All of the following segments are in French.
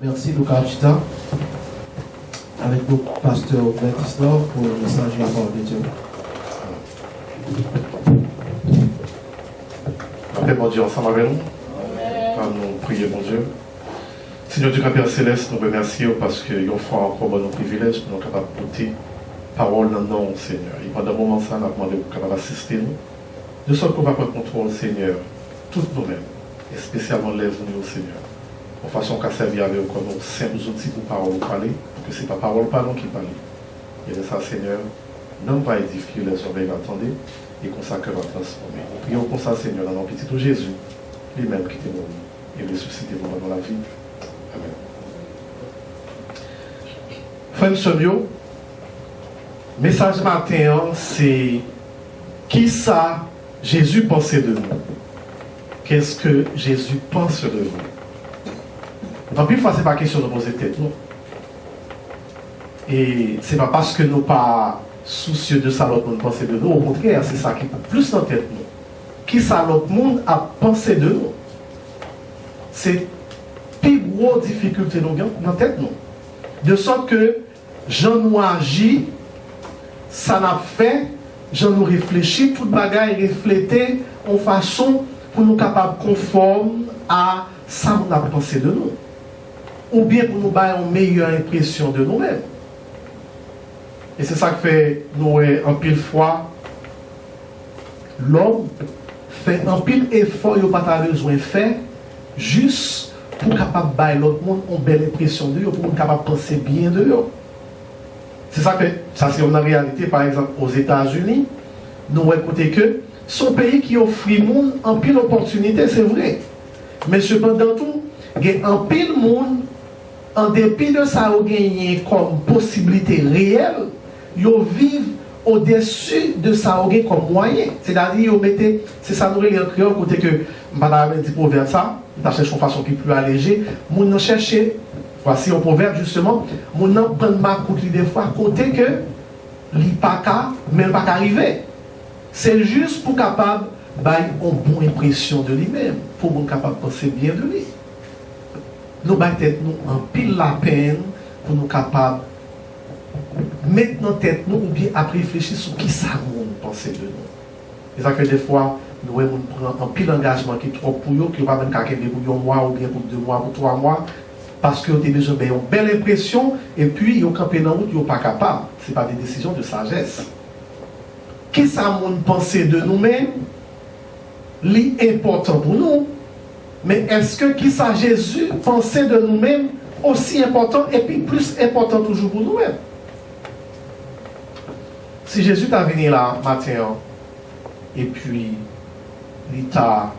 Merci Lucas Chita, avec nous, pasteur Bertisnor, pour le message de la parole de Dieu. Après, bon Dieu, ensemble avec nous. Nous prier, mon Dieu. Seigneur Dieu, Père Céleste, nous remercions parce qu'ils ont fait encore bon privilège pour nous capables de porter parole dans le nom, Seigneur. Et pendant un moment, ça, nous avons demandé pour capable assister nous. De sorte qu'on va prendre contrôle, Seigneur, toutes nous-mêmes, et spécialement les unis au Seigneur. De façon qu'à servir avec nous comme nos simples outils pour parole parler, parce que ce n'est pas parole par nous qui parle. Et de ça, Seigneur, nous va édifier les oreilles attendez et consacrer va transformer. Prions pour ça, Seigneur, dans le petit tout Jésus, lui-même qui t'est mort et ressuscité pour nous dans la vie. Amen. Frère Somio, message matin, c'est qui ça Jésus pensait de nous? Qu'est-ce que Jésus pense de nous? En plus, ce n'est pas question de poser tête, non. Et ce n'est pas parce que nous ne sommes pas soucieux de ça l'autre monde penser de nous, au contraire, c'est ça qui est plus dans la tête nous. Qui ça l'autre monde a pensé de nous? C'est plus grosse difficulté nous dans la tête nous. De sorte que j'en nous agit, ça n'a fait, j'en nous réfléchit, toute bagaille reflétée en façon pour nous capables conforme à ça qu'on a pensé de nous. Ou bien pour nous donner une meilleure impression de nous-mêmes. Et c'est ça que fait nous en pile fois l'homme fait un pile effort il n'a pas besoin de faire juste pour capable bailler l'autre monde une belle impression de eux, pour capable penser bien de eux. C'est ça que ça c'est une réalité. Par exemple aux États-Unis, nous écoutez que son pays qui offre monde en pile opportunité, c'est vrai. Mais cependant tout, il y a un pile monde en dépit de ça au gagné comme possibilité réelle, ils vivent au-dessus de ça au gagné comme moyen. C'est-à-dire ils mettez c'est ça nous les créole côté que madame dit proverbe ça, on cherche une façon qui est plus allégée, mon chercher voici un proverbe justement, mon prend ma coûte des fois côté que li pas ka même pas arriver. C'est juste pour capable bailler une bonne impression de lui-même, pour qu'on capable penser bien de lui. Nous battons nous en pile la peine pour nous capables mettre dans tête nous ou bien après réfléchir sur qui ça nous penser de nous. Et ça fait des fois nous prenons un pile engagement qui est trop pour eux, qui va même quelqu'un pour un mois ou bien pour 2 mois ou 3 mois parce que vous avez besoin d'une belle impression et puis vous campez dans la route, vous n'êtes pas capable. Ce n'est pas des décisions de sagesse. Qui ça nous penser de nous-mêmes est important pour nous. Mais est-ce que qui ça Jésus pensait de nous-mêmes aussi important et puis plus important toujours pour nous-mêmes? Si Jésus t'a venu là matin et puis il t'a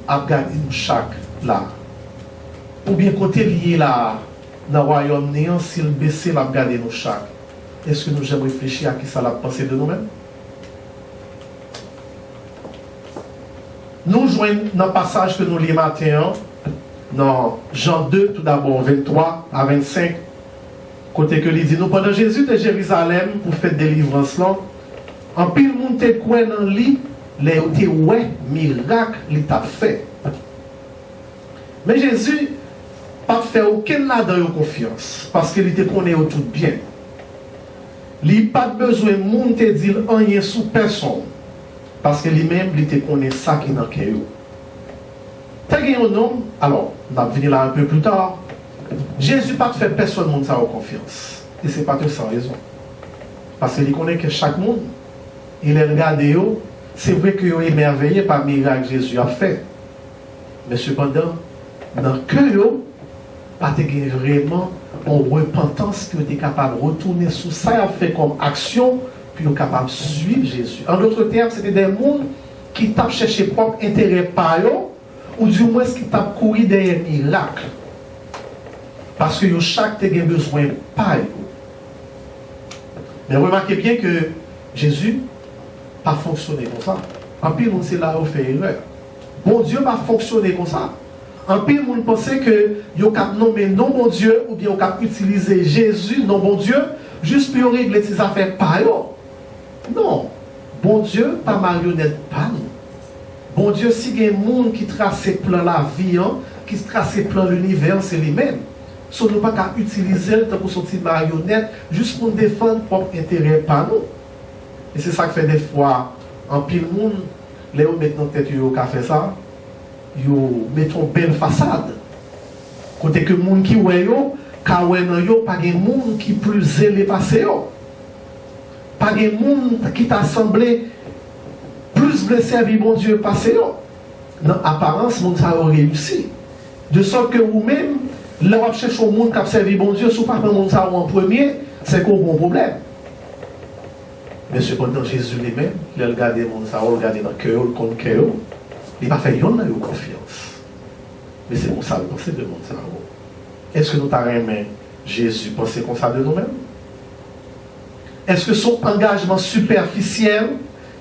regardé nous chaque là, ou bien côté lié là dans le royaume néant, s'il baissait l'a regardé nous chaque, est-ce que nous jamais réfléchir à qui ça l'a pensé de nous-mêmes? Nous joignons dans le passage que nous lisons matin, dans Jean 2, tout d'abord 23 à 25, côté que il dit, nous pendant Jésus de Jérusalem pour faire délivrance là, en pile monde te quoi dans lit, les te ouais miracle il t'a fait. Mais Jésus pas fait aucun là-dedans confiance parce qu'il était connaît tout bien. Il pas besoin monde te dire rien sous personne. Parce que lui-même, il te connaît ça qui est dans le cœur. T'as gagné un homme, alors, on va venir là un peu plus tard. Jésus pas fait personne monde ça en confiance. Et ce n'est pas que sans raison. Parce qu'il connaît que chaque monde, il est regardé, c'est vrai qu'il est émerveillé par le miracle que Jésus a fait. Mais cependant, dans le cœur, pas vraiment en repentance qui est capable de retourner sur ça et a fait comme action. Puis nous sommes capables de suivre Jésus. En d'autres termes, c'était des gens qui tapent chercher propre intérêt par eux, ou du moins qui tapent courir derrière un miracle. Parce que chaque a besoin par eux. Mais remarquez bien que Jésus n'a pas fonctionné comme ça. En pile, on sait là où fait erreur. Bon Dieu n'a pas fonctionné comme ça. En pile, on pensait que vous avez nommé non bon Dieu, ou bien vous avez utilisé Jésus, non bon Dieu, juste pour régler ces affaires par eux. Non, bon Dieu, pas marionnette, pas nous. Bon Dieu, si il y a des gens qui tracent plan la vie, qui trace plan l'univers, c'est lui-même. Si nous pas qu'à utiliser le temps pour sortir marionnette, juste pour défendre propre intérêt par nous. Et c'est ça que fait des fois, en pile monde, les gens mettent dans tête, ils ont fait ça, ils mettent une belle façade. Côté que les gens qui voient, quand ils voient, pas de monde qui plus zélé passé. Pas de monde qui t'a semblé plus blessé à bon Dieu passé. Dans l'apparence, monde ça a réussi. De sorte que vous-même, là où vous cherchez au monde qui a servi bon Dieu, si vous ne pas monde ça en premier, c'est qu'on a un bon problème. Mais cependant, Jésus lui-même, il a regardé le monde ça, il a regardé dans le cœur, le compte cœur, il n'a pas fait yon dans confiance. Mais c'est pour ça le penser de monde ça. Est-ce que nous t'avons Jésus penser comme ça de nous-mêmes? Est-ce que son engagement superficiel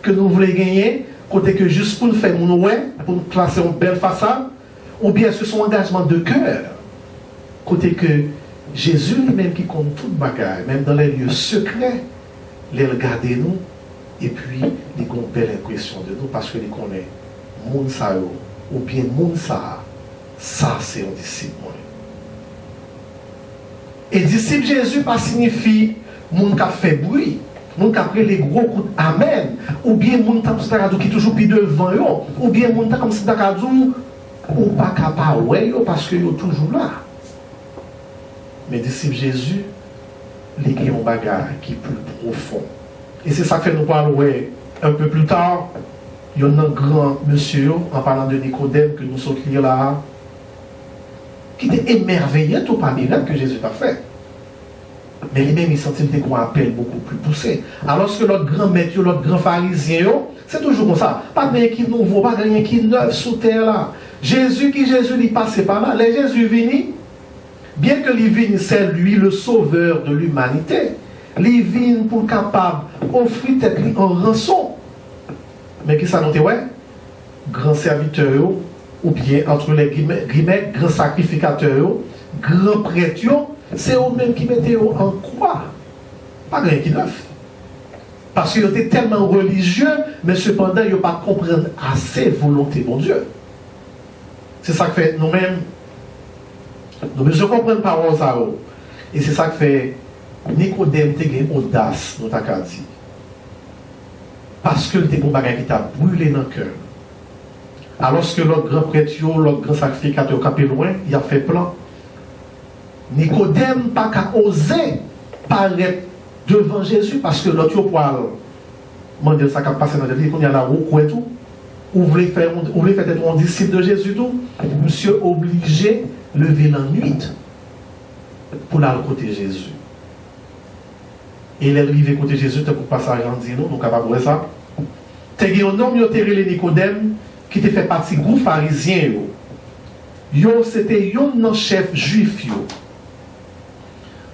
que nous voulons gagner, côté que juste pour nous faire mon ouais, pour nous placer une belle façade, ou bien est-ce que son engagement de cœur, côté que Jésus lui-même qui compte toute bagaille, même dans les lieux secrets, les regarder nous, et puis il a une belle impression de nous parce qu'il connaît moun sa yo, ou bien moun ça c'est un disciple. Et disciple Jésus pas signifie moun qui a fait bruit, moun qui a pris les gros coups amen, ou bien moun qui est toujours plus devant yo, ou bien moun comme si ou pas capable ouais parce que yo toujours là. Mais disciple Jésus, il y a un bagage qui est plus profond. Et c'est ça que nous parlons un peu plus tard. Il y a un grand monsieur, en parlant de Nicodème, que nous sommes là, qui était émerveillé tout par miracle que Jésus a fait. Mais lui-même, il sentit qu'on appelle beaucoup plus poussé. Alors que l'autre grand maître, l'autre grand pharisien, c'est toujours comme ça. Pas de rien qui est nouveau, pas de rien qui est neuf sous terre là. Jésus, il passait par là. Les Jésus venu, bien que il vienne, c'est lui le sauveur de l'humanité. Il vient pour capable offrir tête en rançon. Mais qui ça nous dit, ouais? Grand serviteur, ou bien entre les guillemets, grand sacrificateur, grand prêtre, c'est eux-mêmes qui mettaient en croix. Pas rien qui neuf. Parce qu'ils étaient tellement religieux, mais cependant, ils n'ont pas compris assez volonté de Dieu. C'est ça que fait nous-mêmes. Nous ne comprenons pas ça. Et c'est ça que fait Nicodème a une audace, nous avons dit. Parce que le bon bagage qui t'a brûlé dans le cœur. Alors que l'autre grand prêtre, l'autre grand sacrificateur qui est loin, il a fait plan. Nicodème n'a pas osé paraître devant Jésus parce que l'autre poil, demander ça qui a passé dans la vie, qu'on y a la roue et tout. Vous voulez faire être un disciple de Jésus tout, monsieur obligé de lever la nuit pour aller côté Jésus. Et il est arrivé côté Jésus, pour passage en dit nous, donc on va voir ça. Il y a un homme qui a Nicodème qui fait partie du groupe pharisien. C'était un chef juif.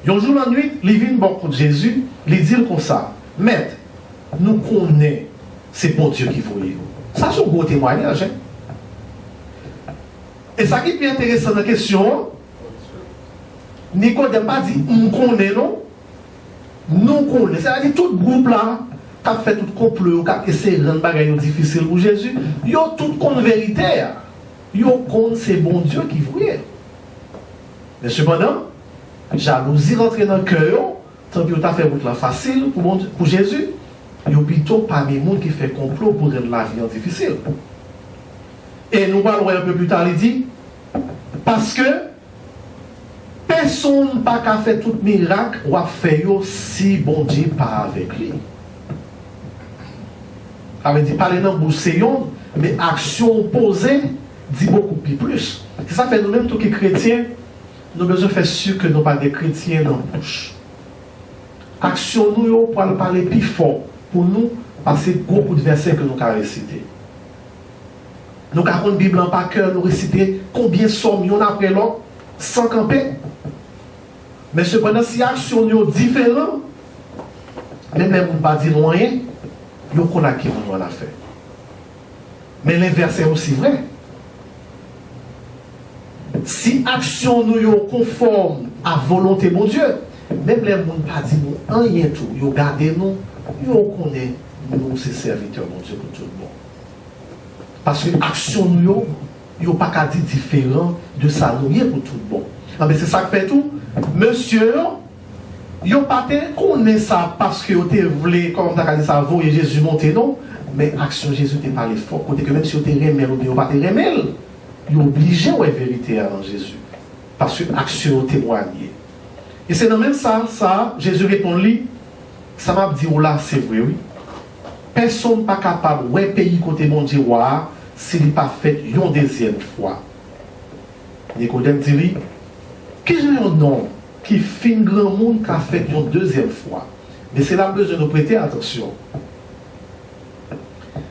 Un jour la nuit, il vient contre Jésus, il dit comme ça, Maître, nous connaissons, c'est pour Dieu qui vous dit. Ça, c'est un gros témoignage. Hein? Et ça qui est intéressant dans la question, Nicodème n'a pas dit, nous connaissons, nous connaissons. C'est-à-dire, tout le groupe là, qui a fait tout complot, qui a essayé de rendre les choses difficiles pour Jésus, ils ont tout con vérité. Ils ont con, c'est bon Dieu qui vous dit. Mais cependant, jalousie rentre dans le cœur, tant que vous avez fait route facile pour Jésus. Il y a plutôt parmi les gens qui font complot pour rendre la vie difficile. Et nous parlons un peu plus tard, il dit, parce que personne n'a pas fait tout miracle ou a fait si bon Dieu pas avec lui. Ça veut dire, parler dans le bouche, mais action opposée dit beaucoup plus. C'est ça fait nous-mêmes, tous les chrétiens, nous avons besoin de faire sûr que nous pas des chrétiens dans la bouche. Action nous pour parler plus fort. Pour nous, parce que beaucoup de versets que nous avons récités. Nous avons une Bible en par cœur, nous réciter combien de sommes y'en après l'autre, sans camper. Mais cependant, si l'action est différente, même on ne pas dire rien, nous connaissons qui nous l'a fait. Mais les versets aussi vrai. Si l'action nous est conforme à la volonté de mon Dieu, même les gens ne pas dire rien tout, ils gardent nous. Nous connaissons, nous, ces serviteurs, mon Dieu, pour tout le monde. Parce que l'action, nous, il n'y a pas qu'à dire différent de ça, nous pour tout bon. Ah, mais c'est ça que fait tout. Monsieur, il n'y a pas qu'on ça parce que vous voulez, comme on a dit ça, vous et Jésus monter, non. Mais action Jésus n'est pas fort. Côté que même si vous êtes remel ou bien pas remel, il est obligé de la vérité avant Jésus. Parce que action témoigne. Et c'est dans même ça, Jésus répond lui, ça m'a dit, oh là, c'est vrai, oui. Personne n'est pas capable, ouais, pays côté mon Dieu, s'il n'est pas fait une deuxième fois. Nicodème dit, qui j'ai un nom qui fait un grand monde qui a fait une deuxième fois? Mais c'est là besoin de prêter attention.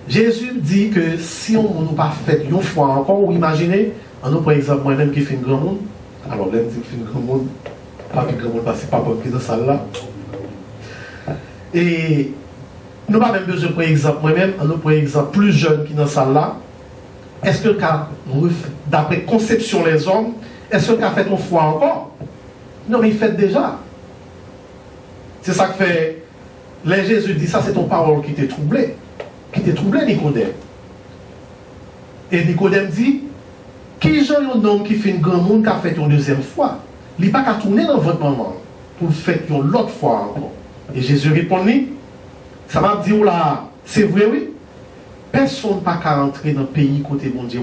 Jésus dit que si on n'a pas fait une fois encore, ou imaginez, on a par exemple moi-même qui fait un grand monde, alors là, je fais un grand monde, pas que grand monde parce que pas bon qui dans salle là. Et nous n'avons pas même besoin, par exemple, moi-même, on a par exemple plus jeune qui dans salle là. Est-ce que le cas, d'après conception les hommes, est-ce que le cas fait une fois encore? Non, mais il fait déjà. C'est ça que fait. Là, Jésus dit ça, c'est ton parole qui t'est troublé. Qui t'est troublé, Nicodème. Et Nicodème dit, qui j'ai un homme qui fait une grande monde qui a fait une deuxième fois? Il n'est pas qu'à tourner dans votre maman pour le faire une l'autre fois encore. Et Jésus répondit, ça m'a dit, oh là, c'est vrai, oui. Personne n'a qu'à entrer dans le pays côté bon Dieu,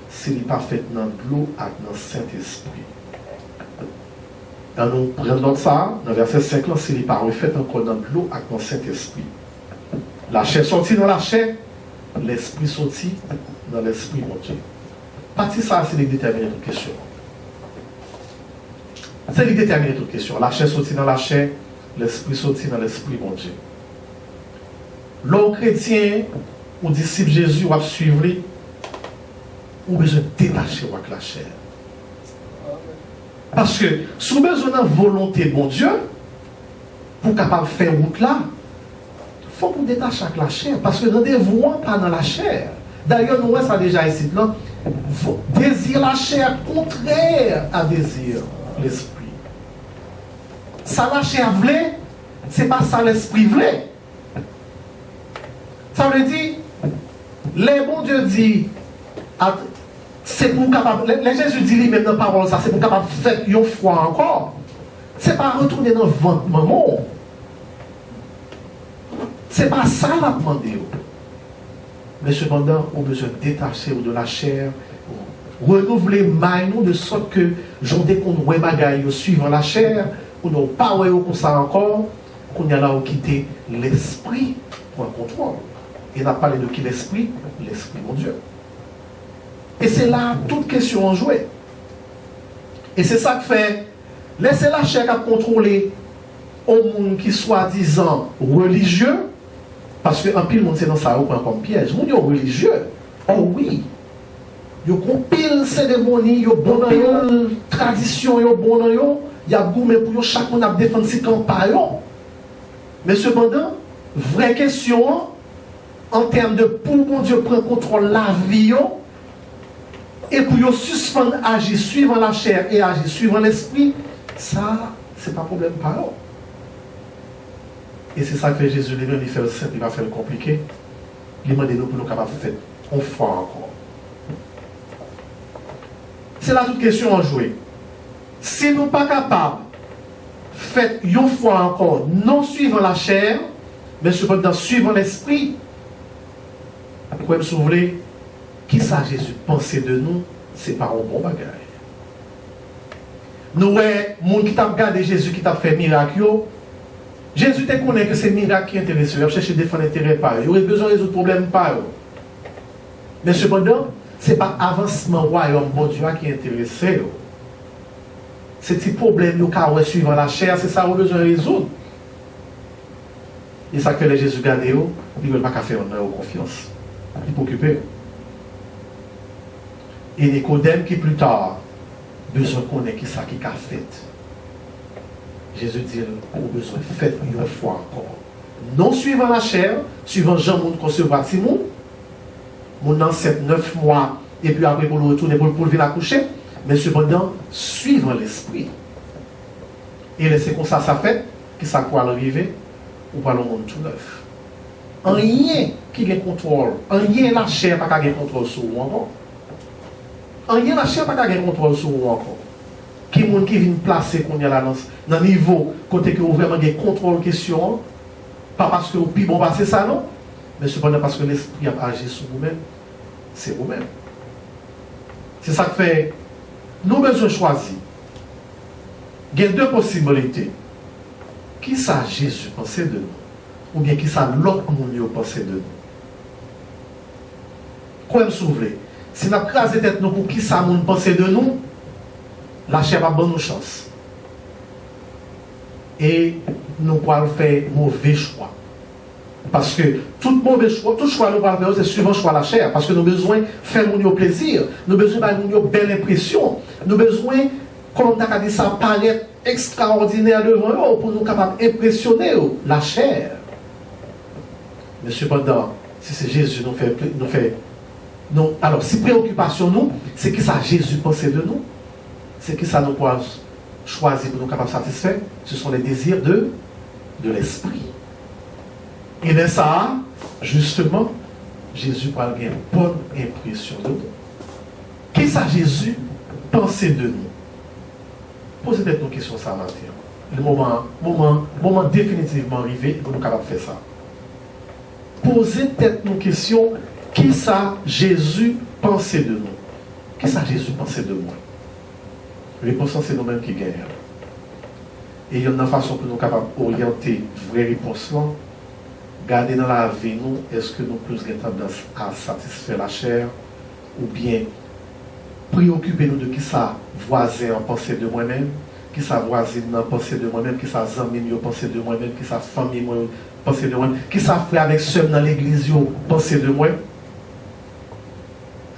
s'il n'est pas fait dans l'eau et dans le Saint-Esprit. Nous prenons ça, dans le verset 5, s'il n'est pas refait encore dans l'eau et dans le Saint-Esprit. La chair sortit dans la chair, l'esprit sortit dans l'esprit, mon Dieu. Partie ça, c'est de déterminer toute question. C'est de déterminer toute question. La chair sortit dans la chair, l'esprit sortit dans l'esprit, mon Dieu. L'homme chrétien, ou disciple Jésus, ou à suivre, ou besoin de détacher avec la chair. Parce que, si vous avez besoin de volonté de mon Dieu, pour capable de faire route là, il faut que vous détachiez avec la chair. Parce que rendez-vous pas dans la chair. D'ailleurs, nous, ça déjà ici, là, désir la chair contraire à désir l'esprit. Ça la chair voulait, c'est pas ça l'esprit voulait. Ça veut dire, les bons Dieu dit, c'est pour capable, les Jésus dit lui-même dans la parole, ça, c'est pour capable de faire une fois encore. C'est pas retourner dans le ventre maman. C'est pas ça la demandé. Mais cependant, on a besoin de détacher de la chair, renouveler maille de sorte que, j'en découvre qu'on bagaille suivant la chair, ou non pas comme ça encore, qu'on y a là où quitter l'esprit pour un contrôle. Et on a parlé de qui l'esprit? L'esprit, mon Dieu. Et c'est là toute question en jouer. Et c'est ça que fait, laissez la chair à contrôler au monde qui soi-disant religieux, parce qu'un pile monde c'est dans ça comme piège. Monde religieux. Oh oui. Yo compile cérémonie, yo bon dans yo tradition, yo bon dans yo, y a goût mais pour yo chaque monde a défendre ses campagnes. Mais cependant, vraie question en termes de pour mon Dieu prendre contrôle la vie et pour yo suspendre agir suivant la chair et agir suivant l'esprit, ça c'est pas problème par eux. Et c'est ça que Jésus lui-même il fait le simple, il va faire le compliqué. Il demande nous pour nous capables de faire une fois encore. C'est là toute question à jouer. Si nous ne sommes pas capables de faire une fois encore, non suivant la chair, mais cependant suivant l'esprit, pourquoi me souvenez, qui ça Jésus pensait de nous, c'est pas un bon bagage. Nous, les gens qui t'a regardé Jésus qui t'a fait miracle, Jésus te connaît que c'est miracle qui intéresse, il a cherché à défendre l'intérêt par eux, il aurait besoin de résoudre le problème par eux. Mais cependant, ce n'est pas l'avancement royaume bon Dieu qui est intéressé. C'est petit problème qui suivant la chair, c'est ça qu'on a besoin de résoudre. Et ça que les Jésus gardent, ils ne veulent pas faire confiance. Ils sont occupés. Et Nicodème qui plus tard, besoin de connaître qui ça qui a fait. Jésus dit, on a besoin de faire une fois encore. Non suivant la chair, suivant Jean Moun concevoir Simon, mon dans 7-9 mois, et puis après pour le retourner pour le venir accoucher, mais cependant, suivant l'esprit. Et c'est comme ça fait, que ça peut arriver, ou pas le monde tout neuf. En rien qui a contrôle, en rien la chair n'a pas de contrôle sur moi encore. rien la chair pas qu'à gagner contrôle sur vous encore. Qui monde qui vient placer qu'on y a là dans le niveau côté que vous vraiment avez contrôle question, pas parce que vous puis bon passer ça non, mais cependant parce que l'esprit a agi sur vous-même, c'est vous-même. C'est ça que fait, nous besoin choisir. Il y a deux possibilités. Qui ça Jésus pensait de nous? Ou bien qui ça l'autre monde pensait de nous? Quoi me soulever? Si nous avons crasé tête nous pour qui ça monde pensait de nous, la chair va bonne chance. Et nous allons faire mauvais choix. Parce que tout mauvais choix, tout choix nous allons faire, c'est suivant le choix de la chair. Parce que nous avons besoin de faire mon plaisir. Nous avons besoin de faire une belle impression. Nous avons besoin, comme on a dit ça, paraître extraordinaire devant eux pour nous capables d'impressionner la chair. Mais cependant, si c'est Jésus nous fait non, alors si préoccupation nous, c'est que ça Jésus pensait de nous, c'est que ça nous peut choisir pour nous capables de satisfaire, ce sont les désirs de l'esprit. Et bien ça, justement, Jésus peut avoir une bonne impression de nous. Qu'est-ce que Jésus pensait de nous? Posez peut-être nos questions ça matin. Le moment définitivement arrivé pour nous capables de faire ça. Posez peut-être nos questions. Qui ça Jésus pensait de nous? Qui ça Jésus pensait de moi? Réponse c'est nous-mêmes qui gagnons. Et il y a une façon pour nous capables d'orienter vraie réponse là. Garder dans la vie nous, est-ce que nous plus tendance à satisfaire la chair ou bien préoccuper-nous de qui ça voisin en pensée de moi-même, qui ça voisine en pensée de moi-même, qui ça zami en pensée de moi-même, qui ça famille en pensée de moi-même, qui ça frère avec soeur dans l'église en pensée de moi,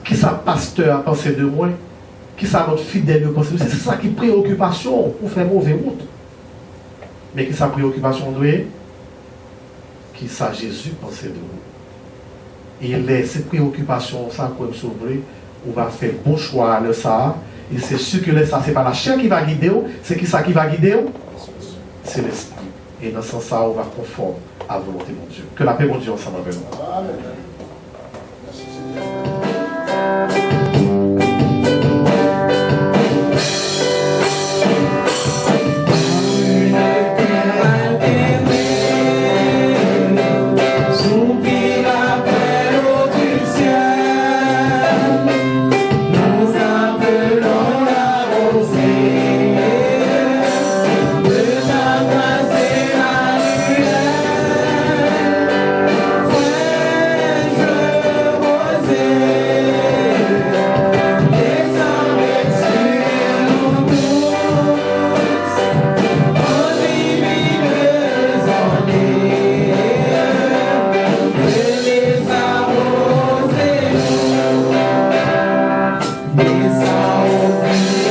qui ça pasteur en pensée de moi, qui ça notre fidèle en pensée de moi. C'est ça qui est préoccupation pour faire mauvais route. Mais qui ça préoccupation nous est, qui ça Jésus pensait de nous. Et ces préoccupations, ça qu'on s'ouvre, on va faire bon choix à ça. Et c'est sûr que ça, ce n'est pas la chair qui va guider, c'est qui ça qui va guider? C'est l'esprit. Et dans ce sens-là, on va conforme à la volonté de Dieu. Que la paix de Dieu ensemble avec nous. Amen. This all